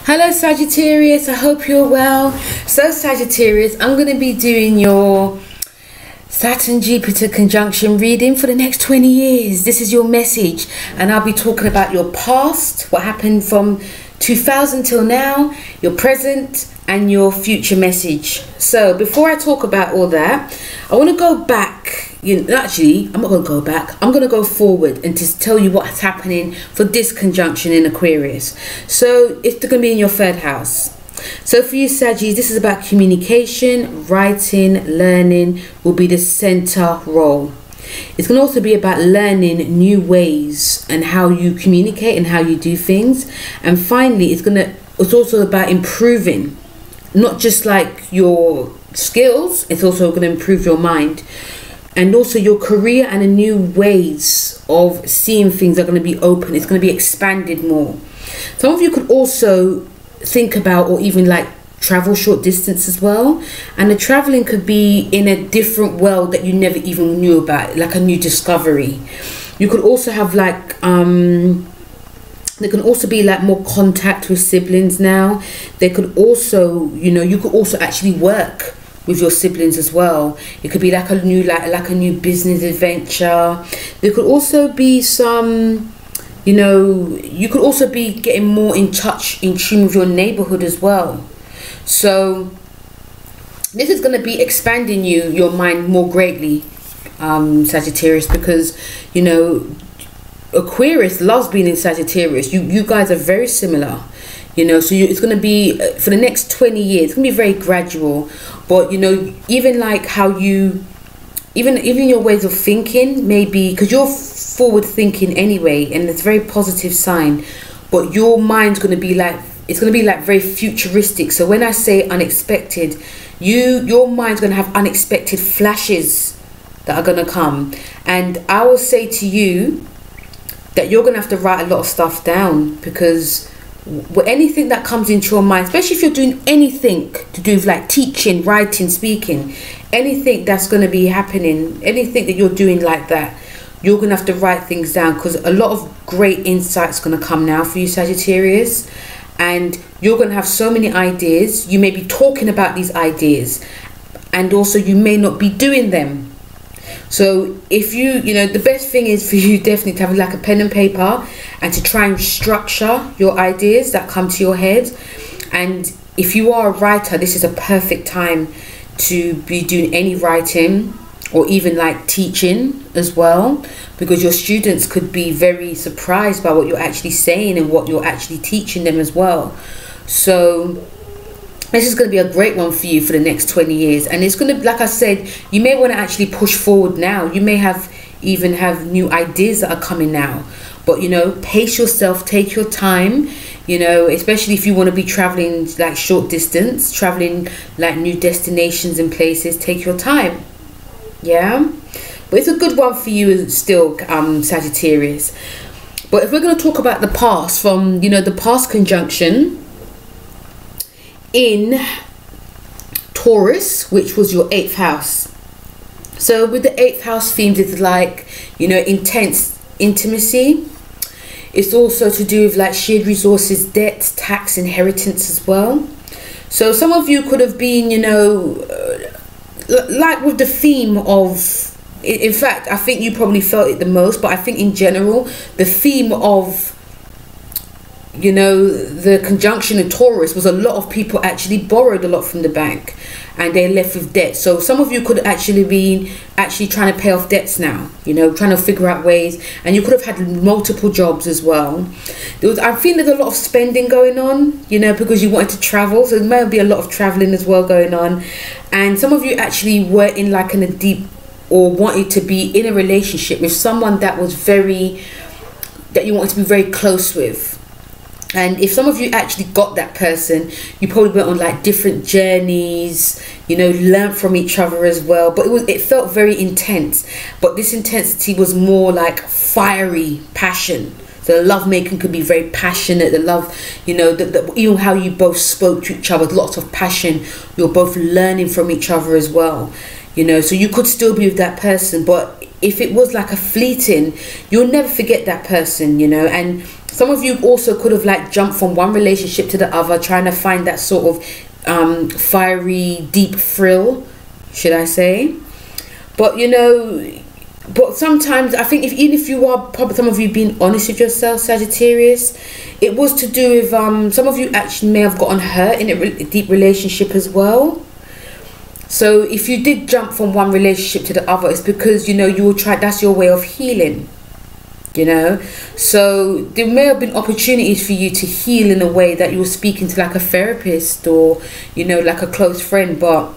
Hello Sagittarius, I hope you're well. So Sagittarius, I'm going to be doing your Saturn Jupiter conjunction reading for the next 20 years. This is your message, and I'll be talking about your past, what happened from 2000 till now, your present and your future message. So before I talk about all that, I want to go back. Actually, I'm not going to go back. I'm going to go forward and just tell you what's happening for this conjunction in Aquarius. So it's going to be in your third house. So for you Saggies, this is about communication, writing, learning will be the center role. It's going to also be about learning new ways and how you communicate and how you do things. And finally, it's also about improving, not just like your skills, it's also going to improve your mind. And also your career and the new ways of seeing things are going to be open. It's going to be expanded more. Some of you could also think about or even like travel short distance as well. And the traveling could be in a different world that you never even knew about, like a new discovery. You could also have like, there can also be like more contact with siblings now. They could also, you could also actually work with your siblings as well. It could be like a new business adventure. There could also be some, you could also be getting more in tune with your neighborhood as well. So this is going to be expanding your mind more greatly, Sagittarius, because Aquarius loves being in Sagittarius. You guys are very similar. So it's going to be for the next 20 years. It's going to be very gradual, but even like how you, even your ways of thinking, maybe because you're forward thinking anyway, and it's a very positive sign. But your mind's going to be like, it's going to be like very futuristic. So when I say unexpected, your mind's going to have unexpected flashes that are going to come, and I will say to you that you're going to have to write a lot of stuff down, because anything that comes into your mind, especially if you're doing anything to do with like teaching, writing, speaking, anything that's going to be happening, anything that you're doing like that, you're going to have to write things down, because a lot of great insights going to come now for you Sagittarius, and you're going to have so many ideas. You may be talking about these ideas, and also you may not be doing them. So if you, the best thing is for you definitely to have like a pen and paper and to try and structure your ideas that come to your head. And if you are a writer, this is a perfect time to be doing any writing or even like teaching as well, because your students could be very surprised by what you're actually saying and what you're actually teaching them as well. So this is going to be a great one for you for the next 20 years. And it's going to, like I said, you may want to actually push forward now. You may even have new ideas that are coming now. But, pace yourself, take your time, especially if you want to be traveling like short distance, traveling like new destinations and places, take your time. Yeah? But it's a good one for you still, Sagittarius. But if we're going to talk about the past, from, the past conjunction in Taurus, which was your 8th house. So with the 8th house themes, it's like, intense intimacy. It's also to do with like shared resources, debt, tax, inheritance as well. So some of you could have been, like with the theme of, in fact, I think you probably felt it the most, but I think in general, the theme of the conjunction in Taurus was a lot of people actually borrowed a lot from the bank and they're left with debt. So some of you could actually be trying to pay off debts now, trying to figure out ways, and you could have had multiple jobs as well. I think there's a lot of spending going on, because you wanted to travel, so there might be a lot of traveling as well going on. And some of you actually were in like in a deep, or wanted to be in a relationship with someone that you wanted to be very close with. And if some of you actually got that person, you probably went on like different journeys, learned from each other as well. But it felt very intense. But this intensity was more like fiery passion. So the love making could be very passionate. The love, even how you both spoke to each other, lots of passion. You're both learning from each other as well. So you could still be with that person, but if it was like a fleeting, you'll never forget that person, you know. And some of you also could have like jumped from one relationship to the other, trying to find that sort of fiery, deep thrill, should I say. But you know, but sometimes I think even if you are, probably some of you being honest with yourself, Sagittarius, it was to do with some of you actually may have gotten hurt in a deep relationship as well. So if you did jump from one relationship to the other, it's because, you know, you will try, that's your way of healing, you know. So there may have been opportunities for you to heal in a way that you were speaking to like a therapist or, you know, like a close friend, but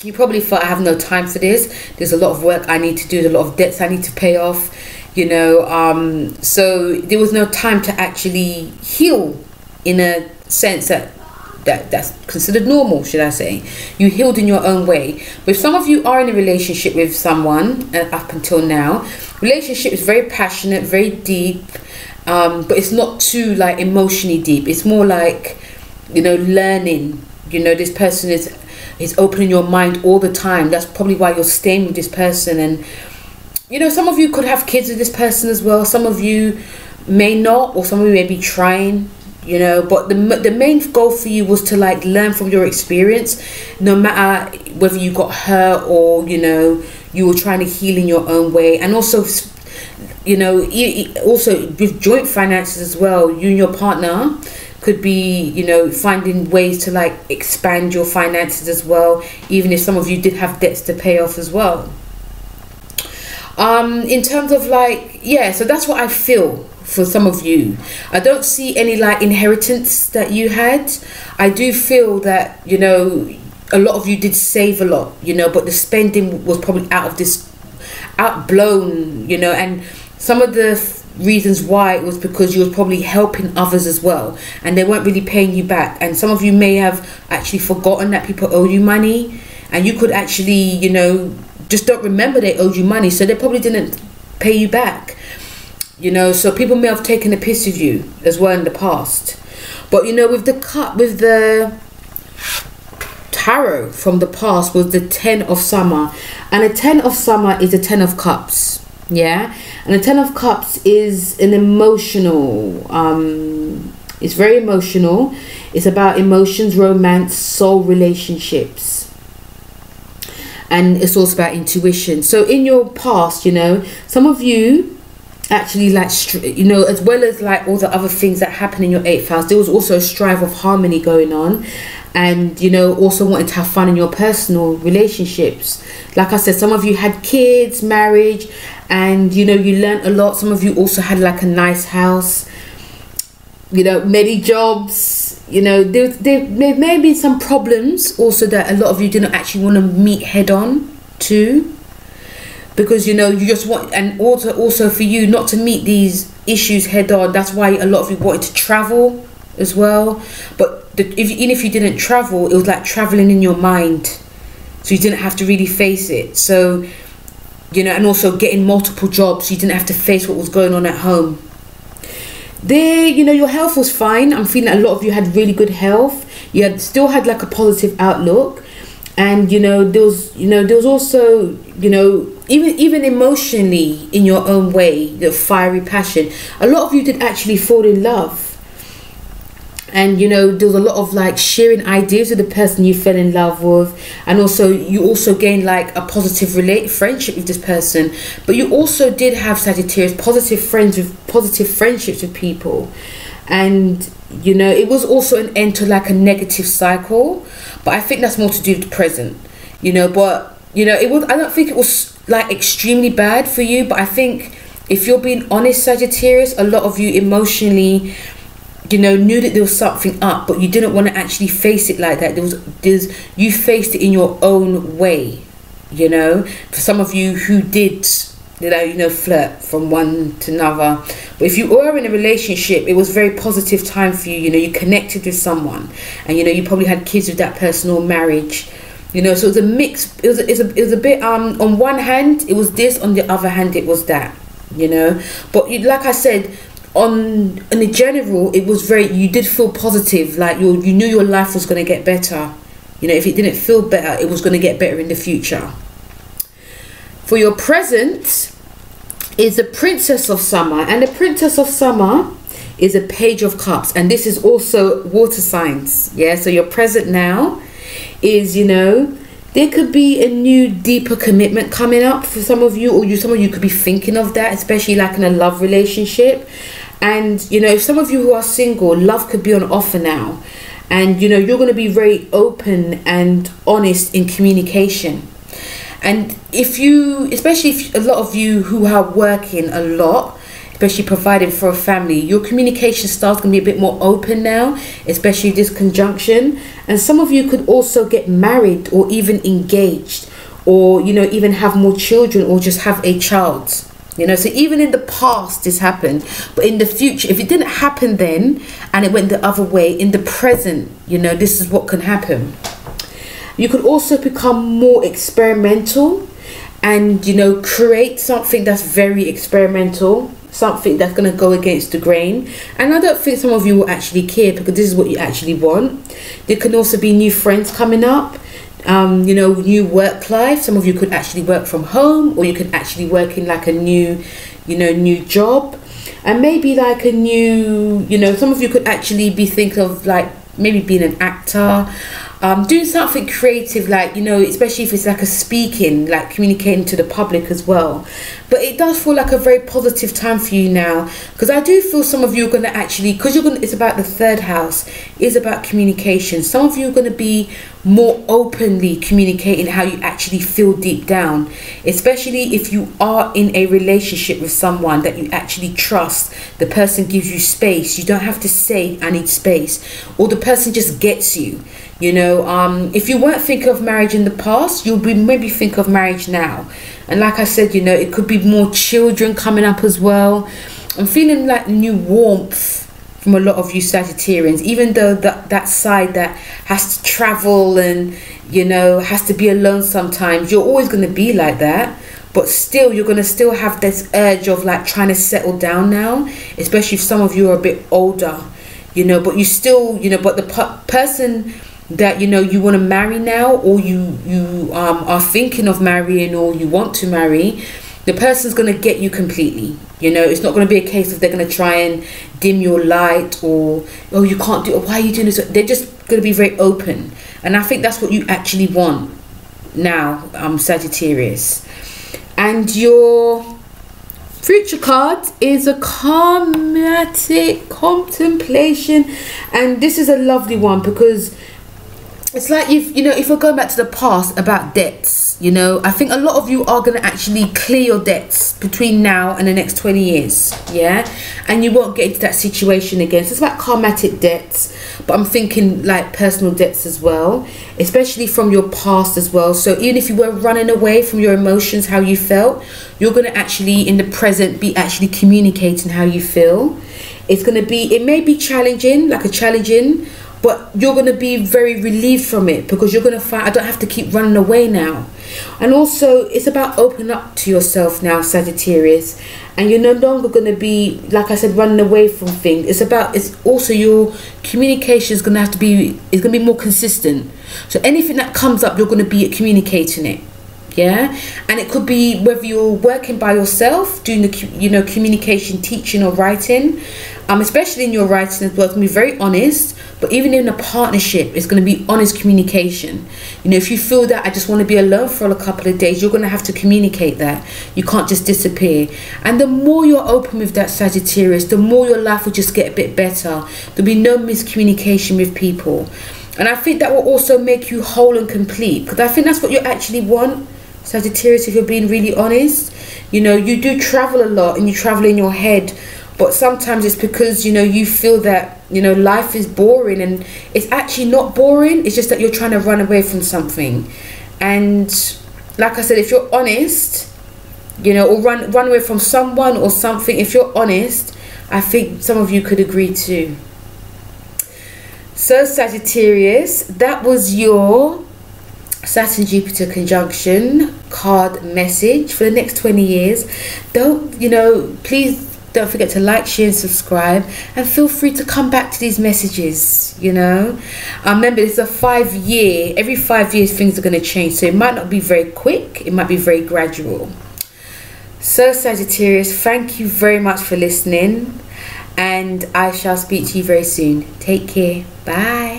you probably thought, I have no time for this. There's a lot of work I need to do, there's a lot of debts I need to pay off, you know. So there was no time to actually heal in a sense that's considered normal, should I say. You healed in your own way. But if some of you are in a relationship with someone up until now, relationship is very passionate, very deep, but it's not too like emotionally deep. It's more like, you know, learning. You know, this person is opening your mind all the time. That's probably why you're staying with this person. And you know, some of you could have kids with this person as well. Some of you may not, or some of you may be trying, you know. But the main goal for you was to like learn from your experience, no matter whether you got hurt or, you know, you were trying to heal in your own way. And also, you know, also with joint finances as well, you and your partner could be, you know, finding ways to like expand your finances as well, even if some of you did have debts to pay off as well. In terms of like, yeah, so that's what I feel for some of you. I don't see any like inheritance that you had. I do feel that, you know, a lot of you did save a lot, you know, but the spending was probably outblown, you know. And some of the reasons why it was because you were probably helping others as well, and they weren't really paying you back. And some of you may have actually forgotten that people owe you money, and you could actually, you know, just don't remember they owed you money, so they probably didn't pay you back, you know. So people may have taken a piss of you as well in the past. But you know, with the tarot from the past was the 10 of summer, and the 10 of summer is the 10 of cups, yeah. And the 10 of cups is an emotional, it's very emotional. It's about emotions, romance, soul relationships. And it's also about intuition. So in your past, you know, some of you actually like, you know, as well as like all the other things that happen in your 8th house, there was also a strive of harmony going on. And, you know, also wanting to have fun in your personal relationships. Like I said, some of you had kids, marriage, and, you know, you learned a lot. Some of you also had like a nice house, you know, many jobs. You know, there may be some problems also that a lot of you didn't actually want to meet head on too, because, you know, you just want, and also for you not to meet these issues head on. That's why a lot of you wanted to travel as well. But even if you didn't travel, it was like traveling in your mind, so you didn't have to really face it. So, you know, and also getting multiple jobs, you didn't have to face what was going on at home. There, you know, your health was fine. I'm feeling a lot of you had really good health. You still had like a positive outlook, and, you know, there was also, you know, even emotionally in your own way, the fiery passion. A lot of you did actually fall in love. And, you know, there was a lot of like sharing ideas with the person you fell in love with, and also you also gained like a positive friendship with this person. But you also did have, Sagittarius, positive friendships with people, and, you know, it was also an end to like a negative cycle. But I think that's more to do with the present, you know. But, you know, I don't think it was like extremely bad for you. But I think if you're being honest, Sagittarius, a lot of you emotionally, you know, knew that there was something up, but you didn't want to actually face it like that. You faced it in your own way, you know. For some of you who did, you know, flirt from one to another. But if you were in a relationship, it was a very positive time for you. You know, you connected with someone, and, you know, you probably had kids with that person or marriage, you know. So it was a mix. It was a bit on one hand it was this, on the other hand it was that, you know. But like I said, in the general, it was you did feel positive, like you knew your life was going to get better. You know, if it didn't feel better, it was going to get better in the future. For your present, is the Princess of Summer, and the Princess of Summer is a Page of Cups, and this is also water signs. Yeah, so your present now is, you know, there could be a new deeper commitment coming up for some of you, or some of you could be thinking of that, especially like in a love relationship. And you know, if some of you who are single, love could be on offer now, and you know, you're going to be very open and honest in communication. And if you, especially if a lot of you who are working a lot, especially providing for a family, your communication style's going to be a bit more open now, especially this conjunction. And some of you could also get married or even engaged, or you know, even have more children, or just have a child. You know, so even in the past this happened, but in the future, if it didn't happen then and it went the other way, in the present, you know, this is what can happen. You could also become more experimental and, you know, create something that's very experimental, something that's going to go against the grain. And I don't think some of you will actually care, because this is what you actually want. There can also be new friends coming up, you know, new work life. Some of you could actually work from home, or you could actually work in like a new, you know, new job, and maybe like a new, you know, some of you could actually be thinking of like maybe being an actor, doing something creative, like, you know, especially if it's like a speaking, like communicating to the public as well. But it does feel like a very positive time for you now, because I do feel some of you are going to actually, because you're going to, it's about the third house, is about communication. Some of you are going to be more openly communicating how you actually feel deep down, especially if you are in a relationship with someone that you actually trust. The person gives you space. You don't have to say I need space, or the person just gets you. You know, if you weren't thinking of marriage in the past, you'll be maybe think of marriage now. And like I said, you know, it could be more children coming up as well. I'm feeling like new warmth from a lot of you Sagittarians, even though that side that has to travel and, you know, has to be alone sometimes, you're always going to be like that. But still, you're going to still have this urge of like trying to settle down now, especially if some of you are a bit older, you know, but you still, you know, but the person that, you know, you want to marry now, or you are thinking of marrying, or you want to marry, the person's going to get you completely. You know, it's not going to be a case of they're going to try and dim your light, or, oh, you can't do it, why are you doing this? They're just going to be very open. And I think that's what you actually want now, Sagittarius. And your future card is a karmatic contemplation, and this is a lovely one, because it's like, you know, if we're going back to the past about debts, you know, I think a lot of you are going to actually clear your debts between now and the next 20 years, yeah, and you won't get into that situation again. So it's about karmatic debts, but I'm thinking like personal debts as well, especially from your past as well. So even if you were running away from your emotions, how you felt, you're going to actually in the present be actually communicating how you feel. It's going to be, it may be challenging, like a challenging, but you're going to be very relieved from it, because you're going to find, I don't have to keep running away now. And also, it's about opening up to yourself now, Sagittarius. And you're no longer going to be, like I said, running away from things. It's about, it's also your communication is going to have to be, it's going to be more consistent. So anything that comes up, you're going to be communicating it. Yeah, and it could be whether you're working by yourself, doing the, you know, communication, teaching or writing, especially in your writing as well. It's going to be very honest, but even in a partnership, it's going to be honest communication. You know, if you feel that I just want to be alone for a couple of days, you're going to have to communicate that. You can't just disappear. And the more you're open with that, Sagittarius, the more your life will just get a bit better. There'll be no miscommunication with people. And I think that will also make you whole and complete, because I think that's what you actually want, Sagittarius, if you're being really honest. You know, you do travel a lot and you travel in your head, but sometimes it's because, you know, you feel that, you know, life is boring, and it's actually not boring. It's just that you're trying to run away from something. And like I said, if you're honest, you know, or run away from someone or something, if you're honest, I think some of you could agree too. So Sagittarius, that was your Saturn Jupiter conjunction card message for the next 20 years. Don't, you know, please don't forget to like, share and subscribe, and feel free to come back to these messages, you know. Remember, it's a 5-year, every 5 years things are going to change, so it might not be very quick, it might be very gradual. So Sagittarius, thank you very much for listening, and I shall speak to you very soon. Take care. Bye.